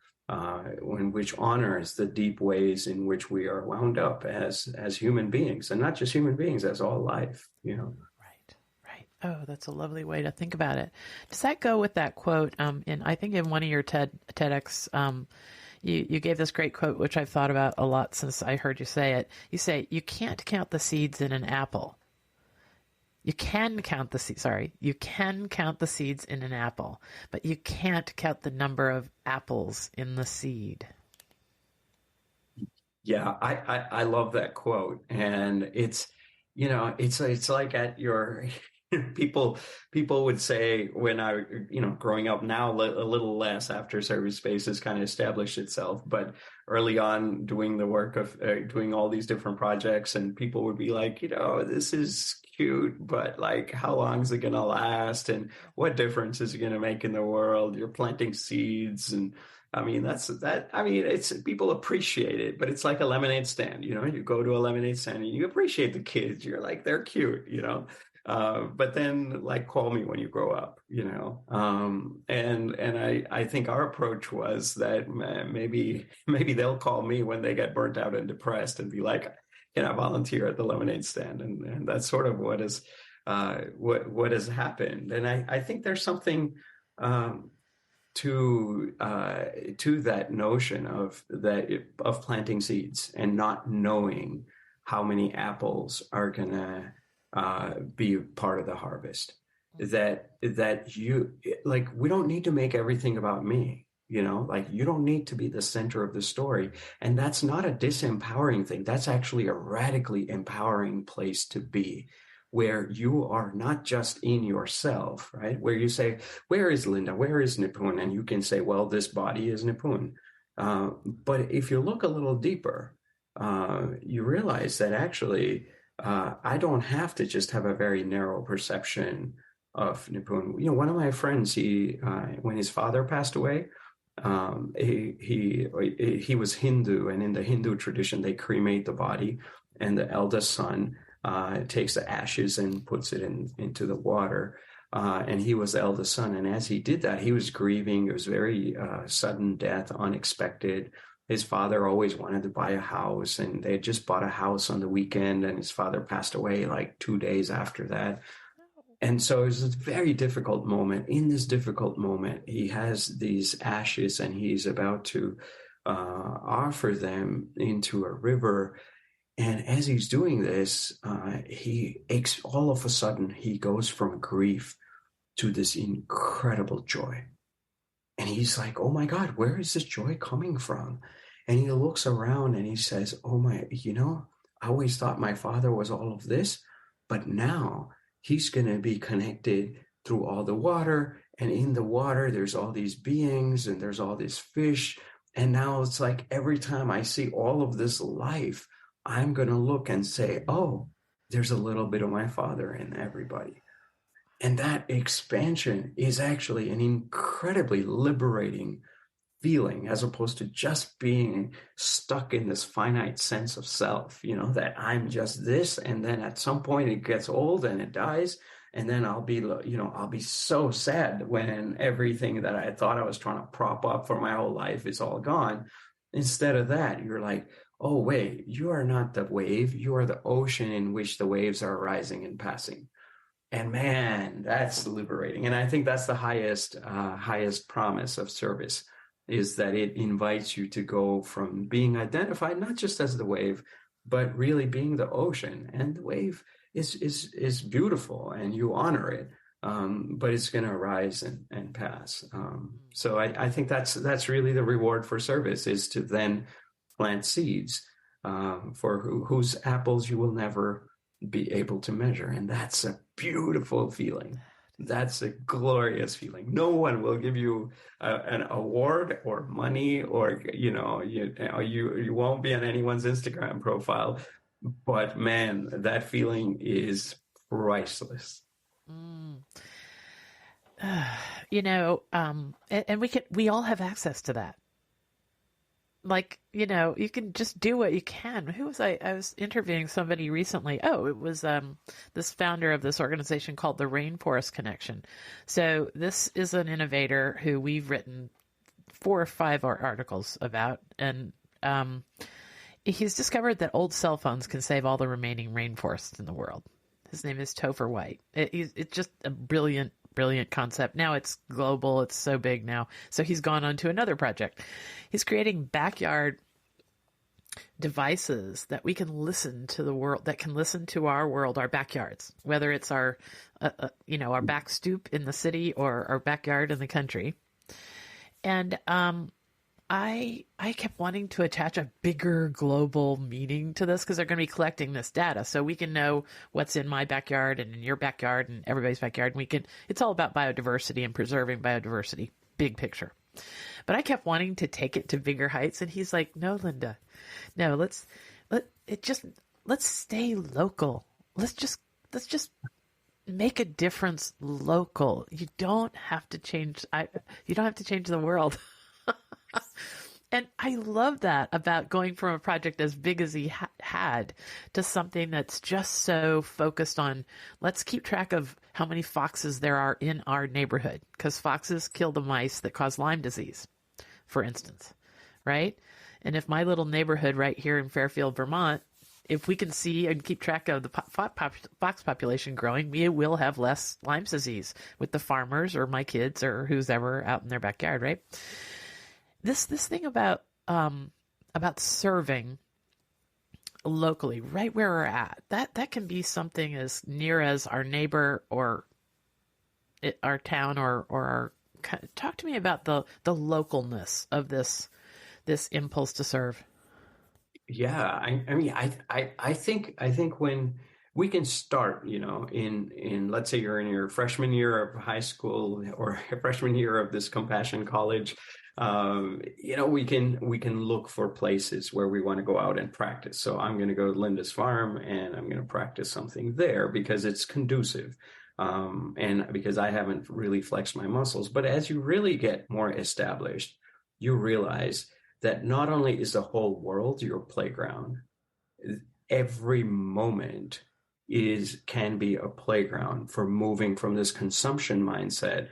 which honors the deep ways in which we are wound up as human beings, and not just human beings, as all life, you know. Right. Oh, that's a lovely way to think about it. Does that go with that quote? I think in one of your TEDx, you gave this great quote, which I've thought about a lot since I heard you say it. You say, you can't count the seeds in an apple. You can count the seeds. Sorry, you can count the seeds in an apple, but you can't count the number of apples in the seed. Yeah, I love that quote, and it's like at your people would say when I growing up now a little less after service space has kind of established itself, but early on doing the work of doing all these different projects, and people would be like, this is cute, but like, how long is it going to last, and what difference is it going to make in the world? You're planting seeds, and I mean, it's people appreciate it, but it's like a lemonade stand, you go to a lemonade stand and you appreciate the kids. You're like, they're cute, but then like, call me when you grow up, and I think our approach was that maybe they'll call me when they get burnt out and depressed and be like, can I volunteer at the lemonade stand? And that's sort of what has happened. And I think there's something, to that notion of planting seeds and not knowing how many apples are gonna be part of the harvest. That you like, we don't need to make everything about me. Like, you don't need to be the center of the story, and that's not a disempowering thing. That's actually a radically empowering place to be, where you are not just in yourself, right? Where you say, where is Linda? Where is Nipun? And you can say, well, this body is Nipun. But if you look a little deeper, you realize that actually, I don't have to just have a very narrow perception of Nipun. One of my friends, when his father passed away, he was Hindu, and in the Hindu tradition, they cremate the body, and the eldest son takes the ashes and puts it into the water. And he was the eldest son. And as he did that, he was grieving. It was very sudden death, unexpected. His father always wanted to buy a house, and they had just bought a house on the weekend, and his father passed away like 2 days after that. And so it was a very difficult moment. In this difficult moment, he has these ashes, and he's about to offer them into a river. And as he's doing this, all of a sudden, he goes from grief to this incredible joy. And he's like, oh my God, where is this joy coming from? And he looks around and he says, oh my, I always thought my father was all of this, but now he's going to be connected through all the water. And in the water, there's all these beings, and there's all these fish. And now it's like, every time I see all of this life, I'm going to look and say, oh, there's a little bit of my father in everybody. And that expansion is actually an incredibly liberating feeling, as opposed to just being stuck in this finite sense of self, that I'm just this. And then at some point it gets old and it dies. And then I'll be so sad when everything that I thought I was trying to prop up for my whole life is all gone. Instead of that, you're like, oh, wait, you are not the wave. You are the ocean in which the waves are rising and passing. And man, that's liberating. And I think that's the highest promise of service, is that it invites you to go from being identified not just as the wave, but really being the ocean. And the wave is beautiful, and you honor it. but it's going to rise and pass. So I think that's really the reward for service, is to then plant seeds for whose apples you will never be able to measure. And that's a beautiful feeling. That's a glorious feeling. No one will give you an award or money, or you won't be on anyone's Instagram profile. But man, that feeling is priceless. Mm. And we all have access to that. Like, you can just do what you can. Who was I was interviewing somebody recently. Oh, it was this founder of this organization called the Rainforest Connection. So this is an innovator who we've written 4 or 5 articles about, and he's discovered that old cell phones can save all the remaining rainforests in the world. His name is Topher White. It's just a brilliant concept. Now it's global. It's so big now. So he's gone on to another project. He's creating backyard devices that we can listen to the world, that can listen to our world, our backyards, whether it's our back stoop in the city or our backyard in the country. And I kept wanting to attach a bigger global meaning to this, because they're going to be collecting this data, so we can know what's in my backyard and in your backyard and everybody's backyard. And it's all about biodiversity and preserving biodiversity, big picture. But I kept wanting to take it to bigger heights, and he's like, "No, Linda, no, let's stay local. Let's just make a difference local. You don't have to change. You don't have to change the world." And I love that about going from a project as big as he had to something that's just so focused on, let's keep track of how many foxes there are in our neighborhood, because foxes kill the mice that cause Lyme disease, for instance, right? And if my little neighborhood right here in Fairfield, Vermont, if we can see and keep track of the fox population growing, we will have less Lyme disease with the farmers or my kids or who's ever out in their backyard, right? This thing about serving locally, right where we're at, that can be something as near as our neighbor or our town or our. Talk to me about the localness of this impulse to serve. Yeah, I think when we can start, in let's say you're in your freshman year of high school or freshman year of this compassion college, we can look for places where we want to go out and practice. So I'm going to go to Linda's farm and I'm going to practice something there because it's conducive, and because I haven't really flexed my muscles. But as you really get more established, you realize that not only is the whole world your playground, every moment can be a playground for moving from this consumption mindset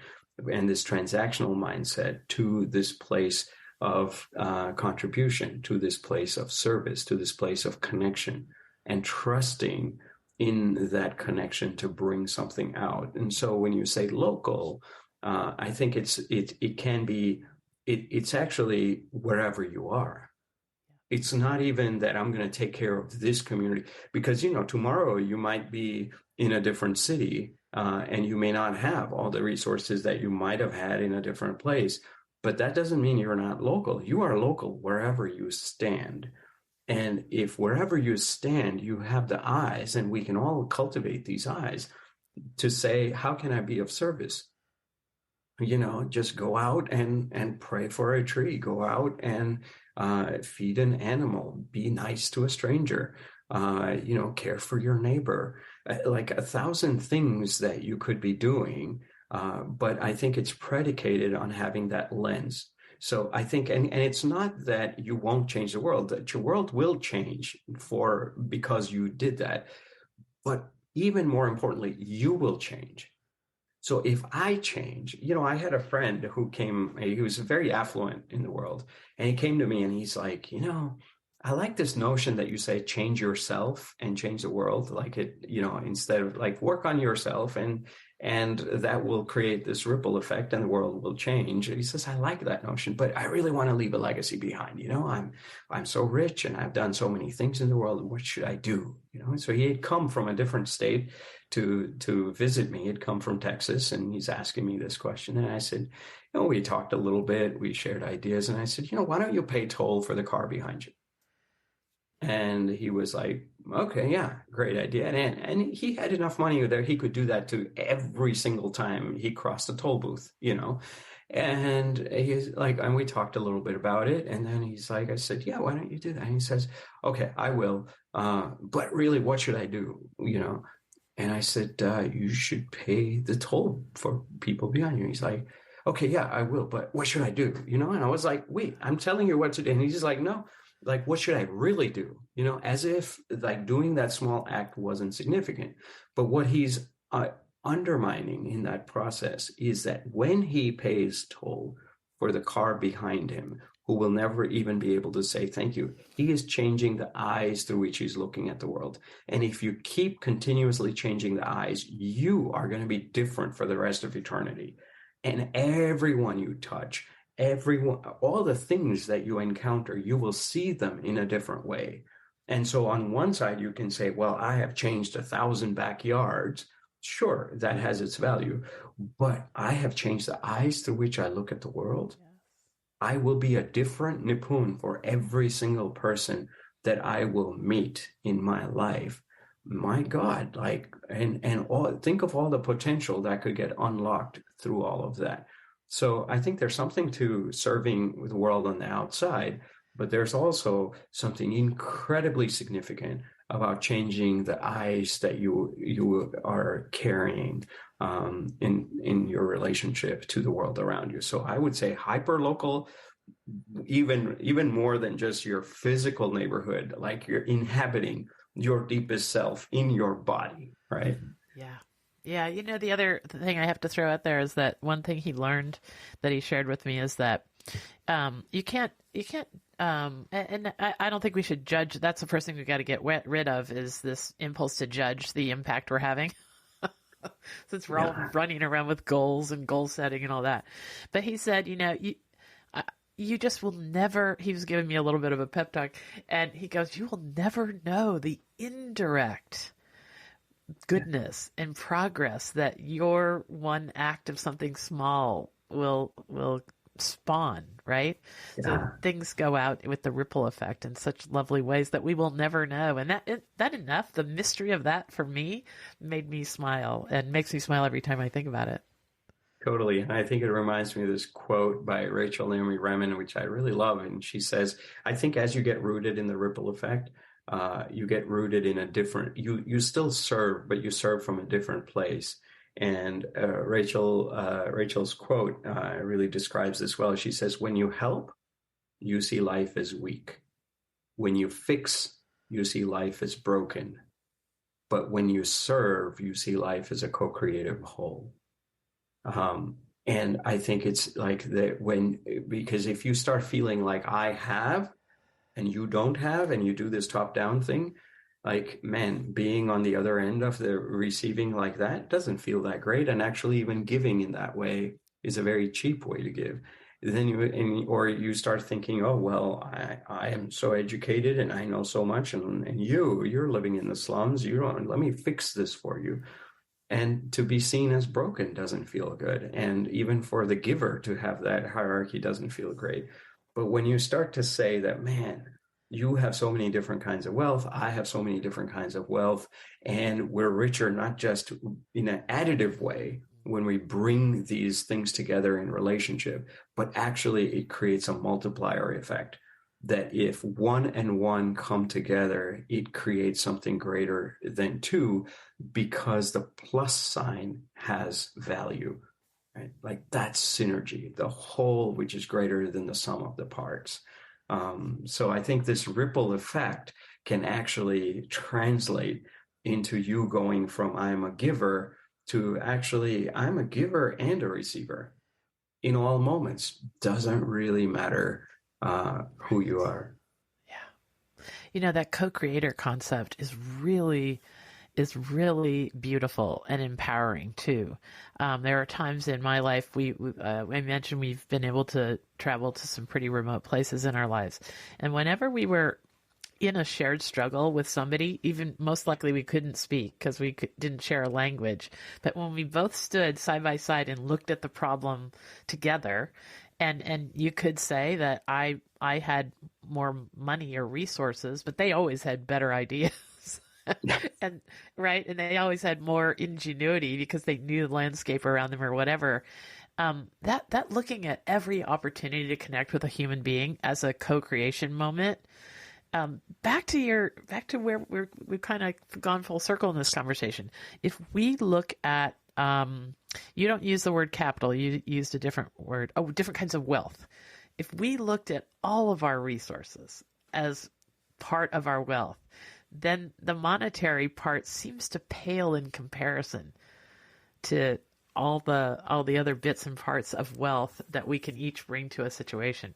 and this transactional mindset to this place of contribution, to this place of service, to this place of connection, and trusting in that connection to bring something out. And so when you say local, I think it can be, it's actually wherever you are. It's not even that I'm going to take care of this community, because, tomorrow you might be in a different city and you may not have all the resources that you might have had in a different place. But that doesn't mean you're not local. You are local wherever you stand. And if wherever you stand, you have the eyes, and we can all cultivate these eyes to say, how can I be of service? Just go out and pray for a tree, go out and feed an animal, be nice to a stranger, care for your neighbor, like 1,000 things that you could be doing. But I think it's predicated on having that lens. So I think, and it's not that you won't change the world, that your world will change because you did that. But even more importantly, you will change. So if I change, I had a friend who was very affluent in the world, and he came to me and he's like, I like this notion that you say change yourself and change the world. Like it, instead of like work on yourself and that will create this ripple effect and the world will change. And he says, I like that notion, but I really want to leave a legacy behind. I'm so rich and I've done so many things in the world. What should I do? And so he had come from a different state to visit me. He'd come from Texas and he's asking me this question. And I said, we talked a little bit, we shared ideas. And I said, why don't you pay toll for the car behind you? And he was like, okay, yeah, great idea. And he had enough money there. He could do that to every single time he crossed the toll booth. And he's like, and we talked a little bit about it. And then he's like, I said, yeah, why don't you do that? And he says, okay, I will. But really, what should I do? And I said, you should pay the toll for people behind you. He's like, okay, yeah, I will. But what should I do? And I was like, wait, I'm telling you what to do. And he's like, no. Like, what should I really do? As if like doing that small act wasn't significant. But what he's undermining in that process is that when he pays toll for the car behind him, who will never even be able to say thank you, he is changing the eyes through which he's looking at the world. And if you keep continuously changing the eyes, you are going to be different for the rest of eternity. And everyone you touch, everyone, all the things that you encounter, you will see them in a different way. And so on one side, you can say, well, I have changed 1,000 backyards. Sure, that has its value, but I have changed the eyes through which I look at the world. Yes. I will be a different Nipun for every single person that I will meet in my life. My God, think of all the potential that could get unlocked through all of that. So I think there's something to serving the world on the outside, but there's also something incredibly significant about changing the eyes that you are carrying in your relationship to the world around you. So I would say hyper-local, even more than just your physical neighborhood, like you're inhabiting your deepest self in your body, right? Yeah. Yeah, the other thing I have to throw out there is that one thing he learned that he shared with me is that you can't, and I don't think we should judge. That's the first thing we got to get rid of is this impulse to judge the impact we're having. Since we're all running around with goals and goal setting and all that. But he said, you just will never, he was giving me a little bit of a pep talk, and he goes, you will never know the indirect goodness and progress that your one act of something small will spawn, right? Yeah. So things go out with the ripple effect in such lovely ways that we will never know. And that enough, the mystery of that for me made me smile and makes me smile every time I think about it. Totally. And I think it reminds me of this quote by Rachel Naomi Remen, which I really love. And she says, I think as you get rooted in the ripple effect, you get rooted in a different, you still serve, but you serve from a different place. And Rachel's quote really describes this well. She says, when you help, you see life as weak. When you fix, you see life as broken. But when you serve, you see life as a co-creative whole. And I think it's like that because if you start feeling like I have and you don't have, and you do this top-down thing, like, man, being on the other end of the receiving like that doesn't feel that great. And actually even giving in that way is a very cheap way to give. Then you start thinking, oh, well, I am so educated and I know so much. And you're living in the slums. Let me fix this for you. And to be seen as broken doesn't feel good. And even for the giver to have that hierarchy doesn't feel great. But when you start to say that, man, you have so many different kinds of wealth, I have so many different kinds of wealth, and we're richer not just in an additive way when we bring these things together in relationship, but actually it creates a multiplier effect that if one and one come together, it creates something greater than two because the plus sign has value, right? Like that's synergy, the whole, which is greater than the sum of the parts. So I think this ripple effect can actually translate into you going from I'm a giver to actually I'm a giver and a receiver in all moments. Doesn't really matter who you are. Yeah. That co-creator concept is really beautiful and empowering too. There are times in my life I mentioned we've been able to travel to some pretty remote places in our lives, and whenever we were in a shared struggle with somebody, even most likely we couldn't speak because didn't share a language. But when we both stood side by side and looked at the problem together, and you could say that I had more money or resources, but they always had better ideas. and they always had more ingenuity because they knew the landscape around them or whatever. That looking at every opportunity to connect with a human being as a co-creation moment. Back to where we've kind of gone full circle in this conversation. If we look at, you don't use the word capital, you used a different word. Oh, different kinds of wealth. If we looked at all of our resources as part of our wealth, then the monetary part seems to pale in comparison to all the other bits and parts of wealth that we can each bring to a situation.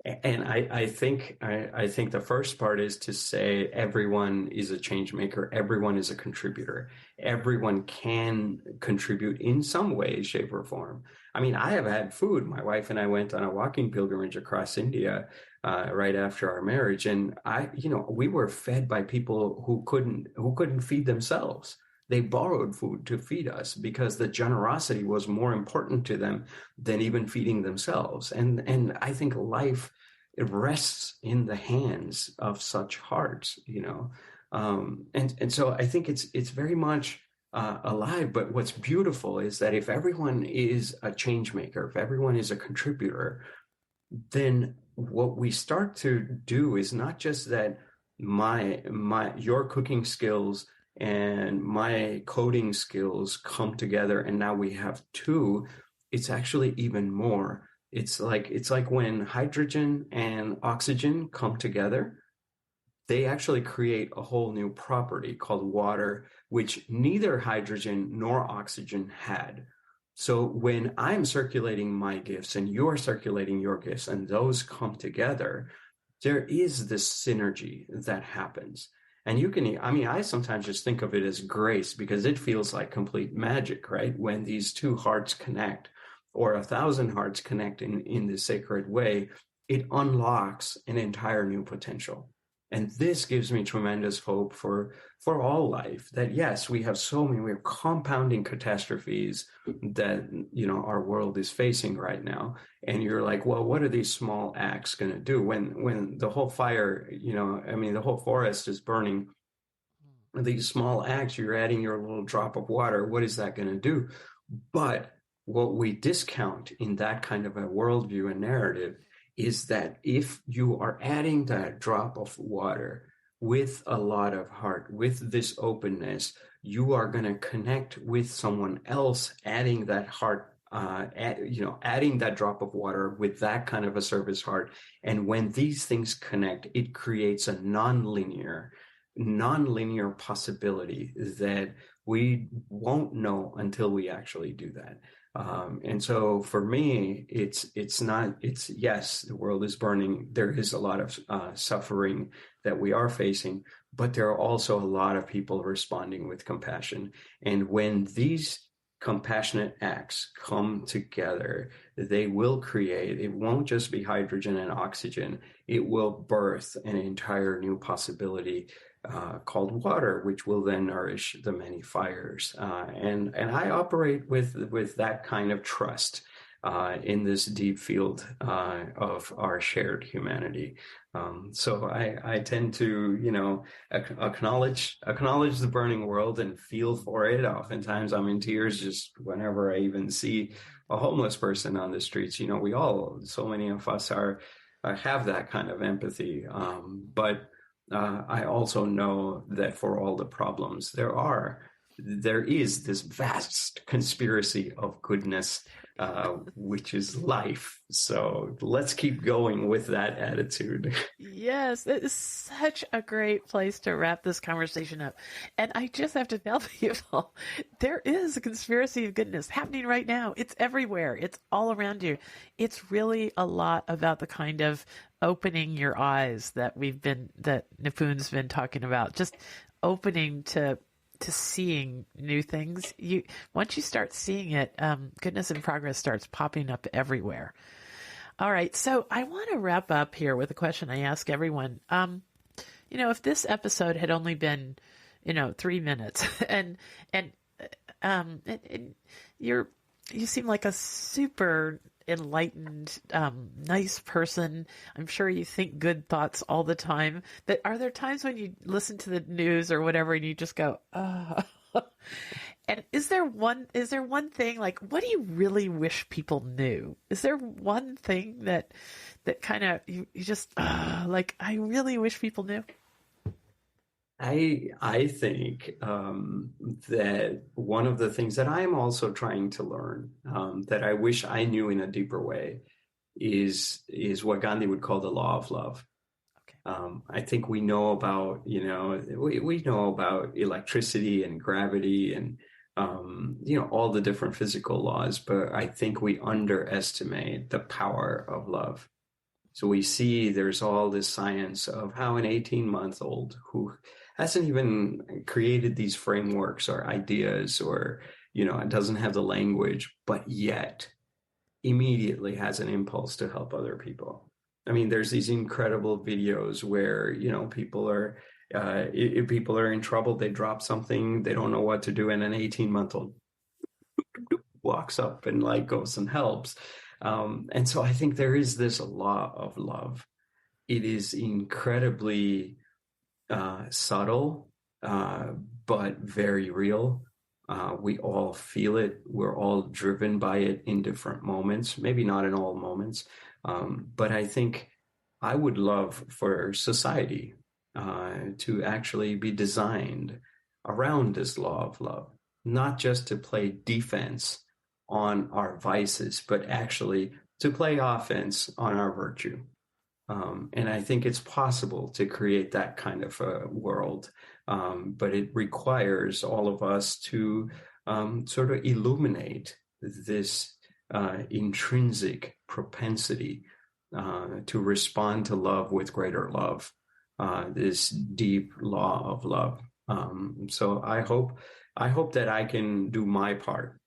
And I think the first part is to say everyone is a change maker, everyone is a contributor, everyone can contribute in some way, shape, or form. I mean, I have had food. My wife and I went on a walking pilgrimage across India right after our marriage, and we were fed by people who couldn't feed themselves. They borrowed food to feed us because the generosity was more important to them than even feeding themselves. And I think life, it rests in the hands of such hearts, and so I think it's very much alive. But what's beautiful is that if everyone is a change maker, if everyone is a contributor, then what we start to do is not just that your cooking skills and my coding skills come together and now we have two. It's actually even more. It's like when hydrogen and oxygen come together, they actually create a whole new property called water, which neither hydrogen nor oxygen had. So when I'm circulating my gifts and you're circulating your gifts and those come together, there is this synergy that happens. And I sometimes just think of it as grace because it feels like complete magic, right? When these two hearts connect or 1,000 hearts connect in this sacred way, it unlocks an entire new potential. And this gives me tremendous hope for all life that, yes, we have compounding catastrophes that, our world is facing right now. And you're like, well, what are these small acts going to do when the whole fire, the whole forest is burning? These small acts, you're adding your little drop of water. What is that going to do? But what we discount in that kind of a worldview and narrative is that if you are adding that drop of water with a lot of heart, with this openness, you are going to connect with someone else, adding that heart, adding that drop of water with that kind of a service heart. And when these things connect, it creates a nonlinear possibility that we won't know until we actually do that. And so for me, it's yes, the world is burning. There is a lot of suffering that we are facing, but there are also a lot of people responding with compassion. And when these compassionate acts come together, they will create, it won't just be hydrogen and oxygen, it will birth an entire new possibility called water, which will then nourish the many fires. And I operate with that kind of trust in this deep field of our shared humanity. So I tend to, acknowledge the burning world and feel for it. Oftentimes I'm in tears just whenever I even see a homeless person on the streets. So many of us have that kind of empathy. But I also know that for all the problems there are, there is this vast conspiracy of goodness, which is life. So let's keep going with that attitude. Yes, it is such a great place to wrap this conversation up. And I just have to tell people there is a conspiracy of goodness happening right now. It's everywhere. It's all around you. It's really a lot about the kind of opening your eyes that Nipun's been talking about. Just opening to seeing new things. Once you start seeing it, goodness and progress starts popping up everywhere. All right. So I want to wrap up here with a question I ask everyone. If this episode had only been, 3 minutes and you seem like a super enlightened, nice person. I'm sure you think good thoughts all the time, but are there times when you listen to the news or whatever and you just go, oh, and is there one thing, like, what do you really wish people knew? Is there one thing that kind of, you just, like, I really wish people knew? I think that one of the things that I'm also trying to learn, that I wish I knew in a deeper way, is what Gandhi would call the law of love. Okay. I think we know about, we know about electricity and gravity and, all the different physical laws, but I think we underestimate the power of love. So we see there's all this science of how an 18-month-old who hasn't even created these frameworks or ideas or, doesn't have the language, but yet immediately has an impulse to help other people. I mean, there's these incredible videos where, people are, if people are in trouble, they drop something, they don't know what to do, and an 18-month-old walks up and goes and helps. And so I think there is this law of love. It is incredibly subtle, but very real. We all feel it. We're all driven by it in different moments, maybe not in all moments. But I think I would love for society to actually be designed around this law of love, not just to play defense on our vices, but actually to play offense on our virtue. And I think it's possible to create that kind of a world, but it requires all of us to sort of illuminate this intrinsic propensity to respond to love with greater love, this deep law of love. So I hope that I can do my part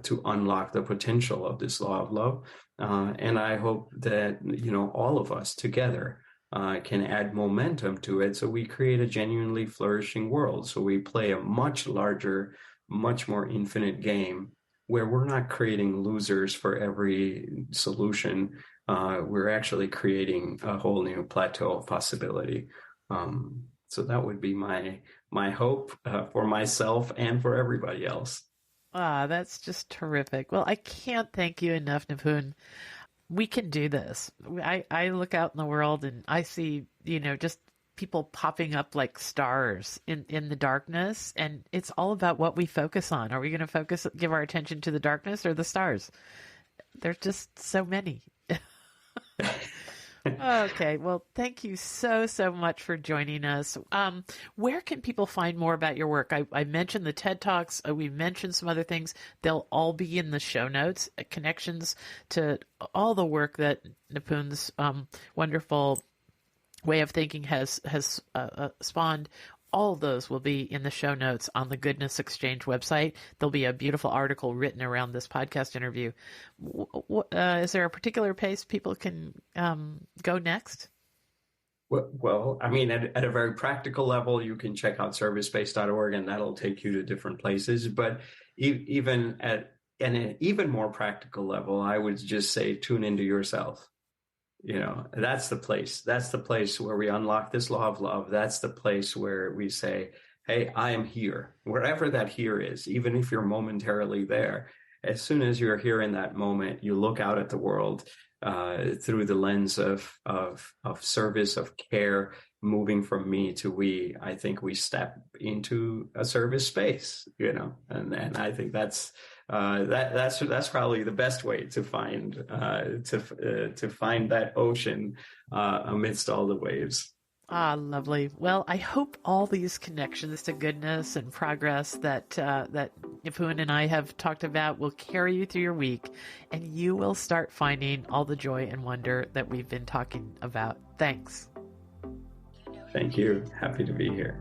to unlock the potential of this law of love. And I hope that, all of us together can add momentum to it so we create a genuinely flourishing world. So we play a much larger, much more infinite game where we're not creating losers for every solution. We're actually creating a whole new plateau of possibility. So that would be my hope for myself and for everybody else. Ah, that's just terrific. Well, I can't thank you enough, Nipun. We can do this. I look out in the world and I see, just people popping up like stars in the darkness. And it's all about what we focus on. Are we going to give our attention to the darkness or the stars? There's just so many. Okay. Well, thank you so much for joining us. Where can people find more about your work? I mentioned the TED Talks. We mentioned some other things. They'll all be in the show notes, connections to all the work that Nipun's wonderful way of thinking has spawned. All of those will be in the show notes on the Goodness Exchange website. There'll be a beautiful article written around this podcast interview. Is there a particular place people can go next? Well, I mean, at a very practical level, you can check out servicebase.org and that'll take you to different places. But even at an even more practical level, I would just say tune into yourself. That's the place. That's the place where we unlock this law of love. That's the place where we say, hey, I am here, wherever that here is, even if you're momentarily there. As soon as you're here in that moment, you look out at the world through the lens of service, of care, moving from me to we, I think we step into a service space, and I think that's probably the best way to find to find that ocean amidst all the waves. Ah, lovely. Well, I hope all these connections to goodness and progress that Nipun and I have talked about will carry you through your week, and you will start finding all the joy and wonder that we've been talking about. Thanks. Thank you. Happy to be here.